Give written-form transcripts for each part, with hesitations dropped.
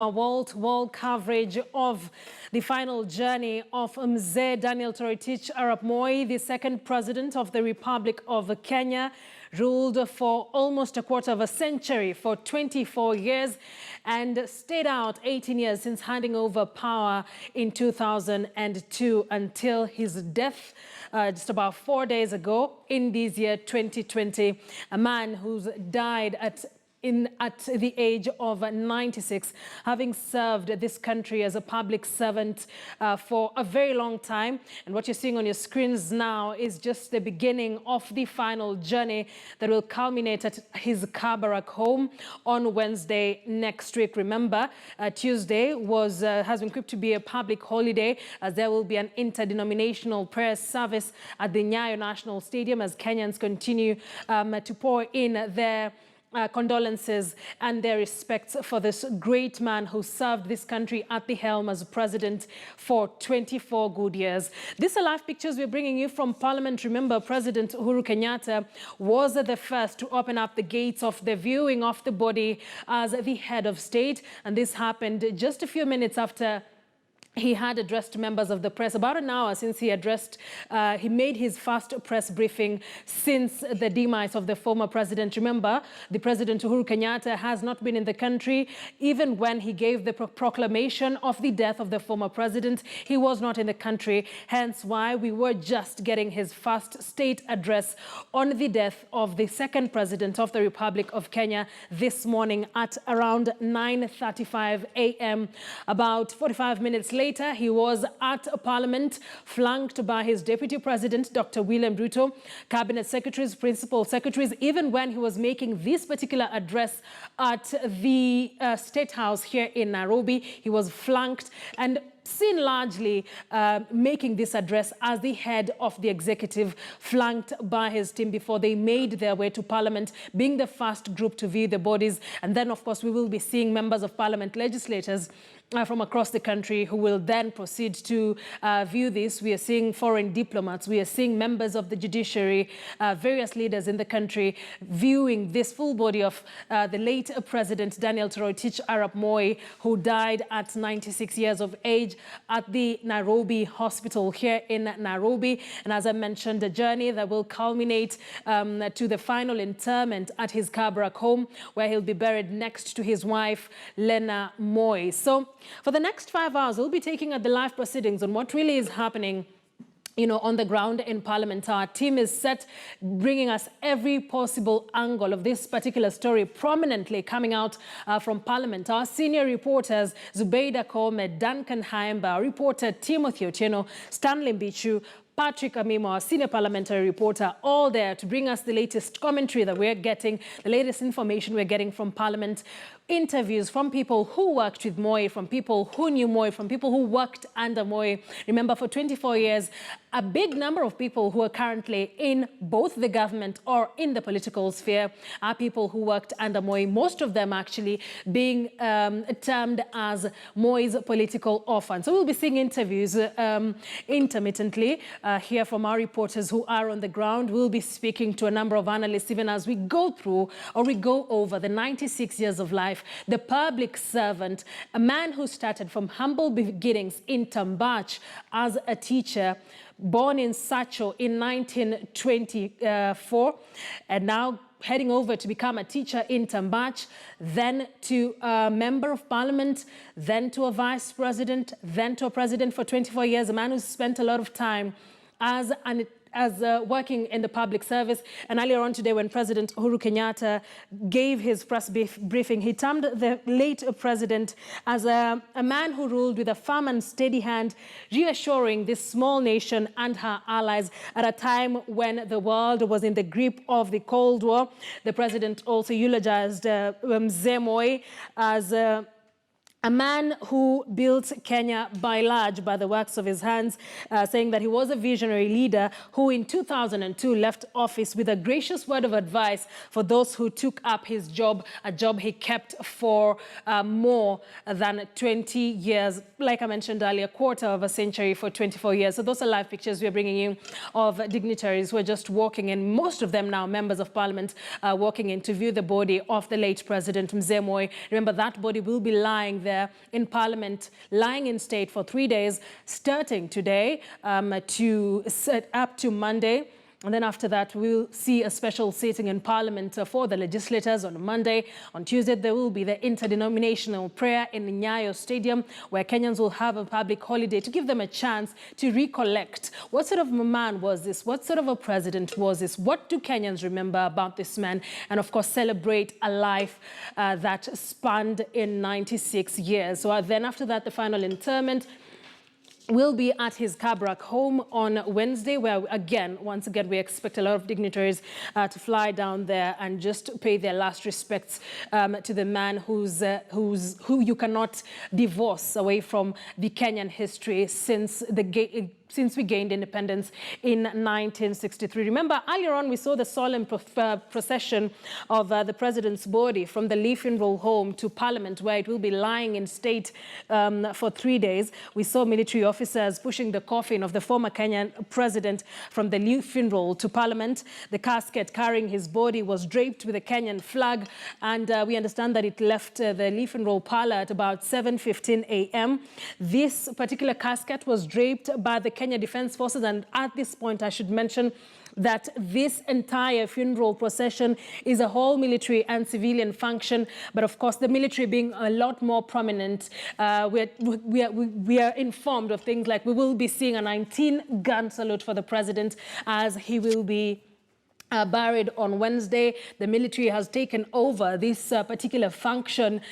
A wall-to-wall coverage of the final journey of Mzee Daniel Toroitich Arap Moi, the second president of the Republic of Kenya, ruled for almost a quarter of a century, for 24 years, and stayed out 18 years since handing over power in 2002 until his death just about 4 days ago in this year 2020. A man who's died at the age of 96, having served this country as a public servant for a very long time. And what you're seeing on your screens now is just the beginning of the final journey that will culminate at his Kabarak home on Wednesday next week. Remember, Tuesday has been equipped to be a public holiday, as there will be an interdenominational prayer service at the Nyayo National Stadium as Kenyans continue to pour in their condolences and their respects for this great man who served this country at the helm as president for 24 good years. These are live pictures we're bringing you from Parliament. Remember, President Uhuru Kenyatta was the first to open up the gates of the viewing of the body as the head of state, and this happened just a few minutes after he had addressed members of the press. About an hour since he made his first press briefing since the demise of the former president. Remember, the President Uhuru Kenyatta has not been in the country. Even when he gave the proclamation of the death of the former president, he was not in the country. Hence why we were just getting his first state address on the death of the second president of the Republic of Kenya this morning at around 9:35 a.m. About 45 minutes later, he was at Parliament, flanked by his Deputy President, Dr. William Ruto, Cabinet Secretaries, Principal Secretaries. Even when he was making this particular address at the State House here in Nairobi, he was flanked and seen largely making this address as the head of the executive, flanked by his team before they made their way to Parliament, being the first group to view the bodies. And then, of course, we will be seeing members of Parliament, legislators from across the country who will then proceed to view this. We are seeing foreign diplomats, we are seeing members of the judiciary, various leaders in the country viewing this full body of the late President Daniel Toroitich Arap Moi, who died at 96 years of age at the Nairobi hospital here in Nairobi. And as I mentioned, a journey that will culminate to the final interment at his Kabarak home, where he'll be buried next to his wife, Lena Moi. So for the next 5 hours, we'll be taking at the live proceedings on what really is happening on the ground in Parliament. Our team is set, bringing us every possible angle of this particular story, prominently coming out from Parliament. Our senior reporters, Zubeida Kome, Duncan Haemba, reporter Timothy Otieno, Stanley Mbichu, Patrick Amimo, our senior parliamentary reporter, all there to bring us the latest commentary that we're getting, the latest information we're getting from Parliament, interviews from people who worked with Moi, from people who knew Moi, from people who worked under Moi. Remember, for 24 years, a big number of people who are currently in both the government or in the political sphere are people who worked under Moi, most of them actually being termed as Moi's political orphan. So we'll be seeing interviews intermittently here from our reporters who are on the ground. We'll be speaking to a number of analysts even as we go through or we go over the 96 years of life, the public servant, a man who started from humble beginnings in Tambach as a teacher, born in Sacho in 1924, and now heading over to become a teacher in Tambach, then to a member of parliament, then to a vice president, then to a president for 24 years, a man who spent a lot of time as working in the public service. And earlier on today, when President Uhuru Kenyatta gave his press briefing, he termed the late president as a man who ruled with a firm and steady hand, reassuring this small nation and her allies at a time when the world was in the grip of the Cold War. The president also eulogized Mzee Moi as a man who built Kenya by large by the works of his hands, saying that he was a visionary leader who in 2002 left office with a gracious word of advice for those who took up his job, a job he kept for more than 20 years. Like I mentioned earlier, quarter of a century for 24 years. So those are live pictures we're bringing you of dignitaries who are just walking in, most of them now members of parliament, walking in to view the body of the late President Mzee Moi. Remember, that body will be lying there there in Parliament, lying in state for 3 days, starting today to set up to Monday. And then after that, we'll see a special sitting in Parliament for the legislators on Monday. On Tuesday, there will be the interdenominational prayer in Nyayo Stadium, where Kenyans will have a public holiday to give them a chance to recollect. What sort of a man was this? What sort of a president was this? What do Kenyans remember about this man? And of course, celebrate a life that spanned in 96 years. So then after that, the final interment will be at his Kabrak home on Wednesday, where once again, we expect a lot of dignitaries to fly down there and just pay their last respects to the man who you cannot divorce away from the Kenyan history since we gained independence in 1963. Remember, earlier on, we saw the solemn procession of the president's body from the Lee Funeral Home to Parliament, where it will be lying in state for 3 days. We saw military officers pushing the coffin of the former Kenyan president from the Lee Funeral to Parliament. The casket carrying his body was draped with a Kenyan flag, and we understand that it left the Lee Funeral parlor at about 7:15 a.m. This particular casket was draped by the Kenya Defense Forces, and at this point I should mention that this entire funeral procession is a whole military and civilian function, but of course the military being a lot more prominent, we are informed of things like we will be seeing a 19-gun salute for the president as he will be buried on Wednesday. The military has taken over this particular function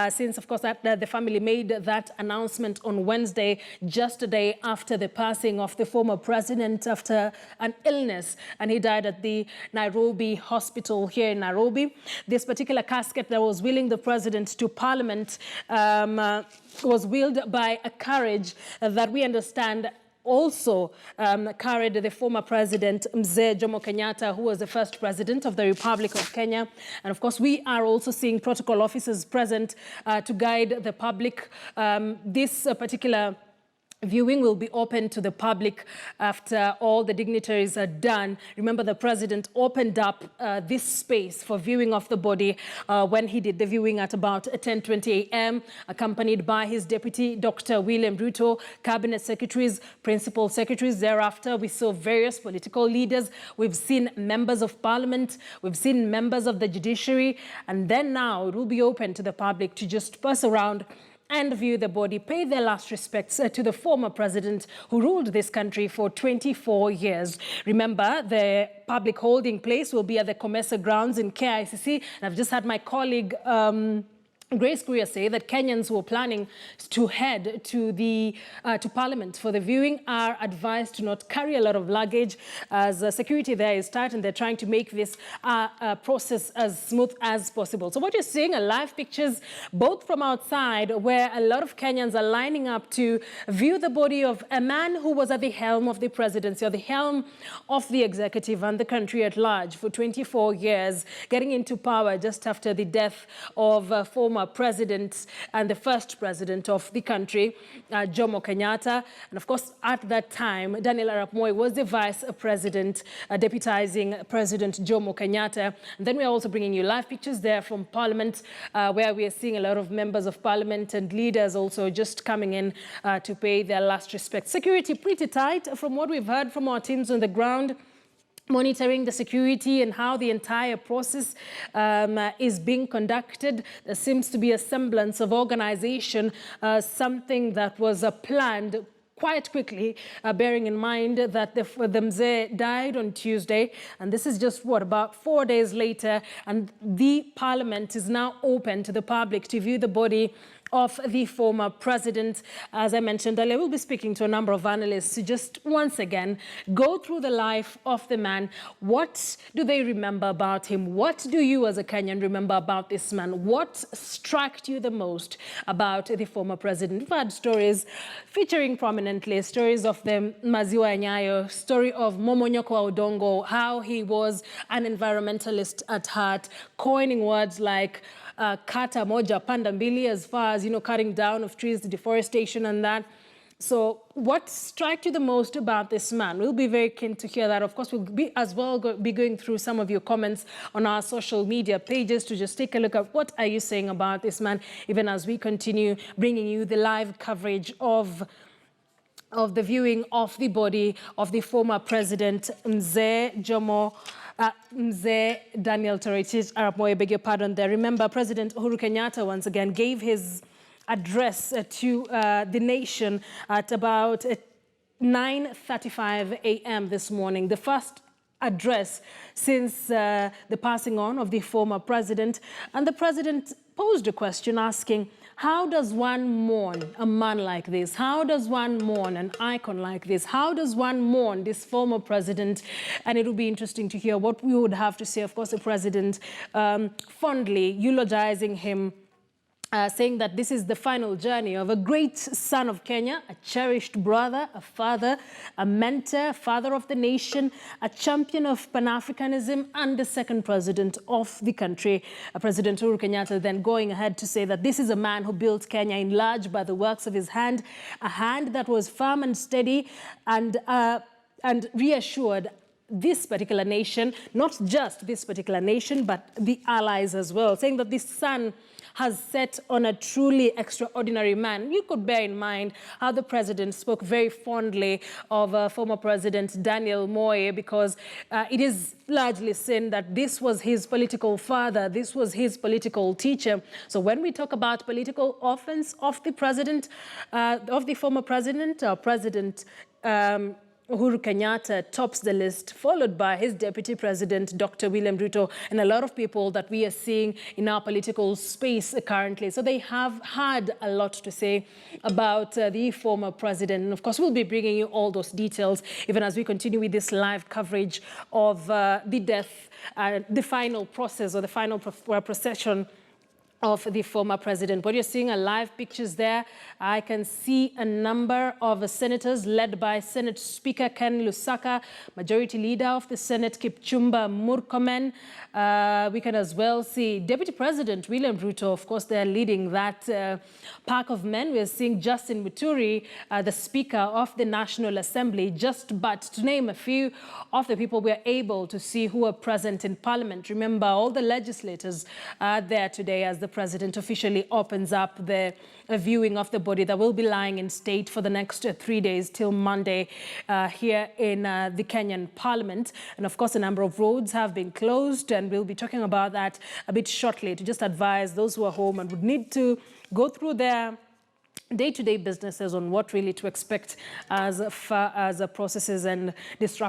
since, of course, the family made that announcement on Wednesday, just a day after the passing of the former president after an illness, and he died at the Nairobi hospital here in Nairobi. This particular casket that was wheeling the president to Parliament was wheeled by a carriage that we understand also carried the former president, Mzee Jomo Kenyatta, who was the first president of the Republic of Kenya. And of course, we are also seeing protocol officers present to guide the public. This particular viewing will be open to the public after all the dignitaries are done. Remember, the president opened up this space for viewing of the body when he did the viewing at about 10:20 a.m., accompanied by his deputy, Dr. William Ruto, cabinet secretaries, principal secretaries. Thereafter, we saw various political leaders. We've seen members of parliament. We've seen members of the judiciary. And then now it will be open to the public to just pass around and view the body, pay their last respects to the former president who ruled this country for 24 years. Remember, the public holding place will be at the Comesa grounds in KICC. And I've just had my colleague Grace Greer say that Kenyans who are planning to head to Parliament for the viewing are advised to not carry a lot of luggage, as security there is tight and they're trying to make this process as smooth as possible. So what you're seeing are live pictures, both from outside, where a lot of Kenyans are lining up to view the body of a man who was at the helm of the presidency, or the helm of the executive and the country at large for 24 years, getting into power just after the death of former president and the first president of the country, Jomo Kenyatta. And of course, at that time, Daniel Arap Moi was the vice president, deputizing President Jomo Kenyatta. And then we're also bringing you live pictures there from Parliament, where we are seeing a lot of members of Parliament and leaders also just coming in to pay their last respects. Security pretty tight from what we've heard from our teams on the ground, monitoring the security and how the entire process is being conducted. There seems to be a semblance of organization, something that was planned quite quickly, bearing in mind that the Mzee died on Tuesday, and this is just, about 4 days later, and the Parliament is now open to the public to view the body of the former president. As I mentioned earlier, we'll be speaking to a number of analysts to just once again go through the life of the man. What do they remember about him? What do you as a Kenyan remember about this man? What struck you the most about the former president? We've had stories featuring prominently, stories of the Maziwa Nyayo, story of Momonyoko wa Udongo, how he was an environmentalist at heart, coining words like kata moja panda mbili, as far as, cutting down of trees, deforestation and that. So what struck you the most about this man? We'll be very keen to hear that. Of course, we'll be as well be going through some of your comments on our social media pages to just take a look at what are you saying about this man, even as we continue bringing you the live coverage of the viewing of the body of the former president, Mzee Daniel Toroitich Arap Moi, beg your pardon there. Remember, President Uhuru Kenyatta once again gave his address to the nation at about 9:35 a.m. this morning. The first address since the passing on of the former president. And the president posed a question asking, how does one mourn a man like this? How does one mourn an icon like this? How does one mourn this former president? And it will be interesting to hear what we would have to say. Of course, the president fondly eulogizing him, saying that this is the final journey of a great son of Kenya, a cherished brother, a father, a mentor, father of the nation, a champion of Pan-Africanism, and the second president of the country. President Uhuru Kenyatta then going ahead to say that this is a man who built Kenya in large by the works of his hand, a hand that was firm and steady and reassured this particular nation, not just this particular nation, but the allies as well, saying that this son has set on a truly extraordinary man. You could bear in mind how the president spoke very fondly of former President Daniel Moi, because it is largely seen that this was his political father, this was his political teacher. So when we talk about political offense of the president, of the former president, Uhuru Kenyatta tops the list, followed by his deputy president, Dr. William Ruto, and a lot of people that we are seeing in our political space currently. So they have had a lot to say about the former president. And of course, we'll be bringing you all those details, even as we continue with this live coverage of the death, the final process or the final procession of the former president. What you're seeing are live pictures there. I can see a number of senators led by Senate Speaker Ken Lusaka, Majority Leader of the Senate Kipchumba Murkomen. We can as well see Deputy President William Ruto. Of course, they're leading that pack of men. We're seeing Justin Muturi, the Speaker of the National Assembly, just but to name a few of the people we're able to see who are present in Parliament. Remember, all the legislators are there today as the president officially opens up the viewing of the body that will be lying in state for the next 3 days till Monday here in the Kenyan Parliament. And of course, a number of roads have been closed, and we'll be talking about that a bit shortly to just advise those who are home and would need to go through their day-to-day businesses on what really to expect as far as processes and disruptions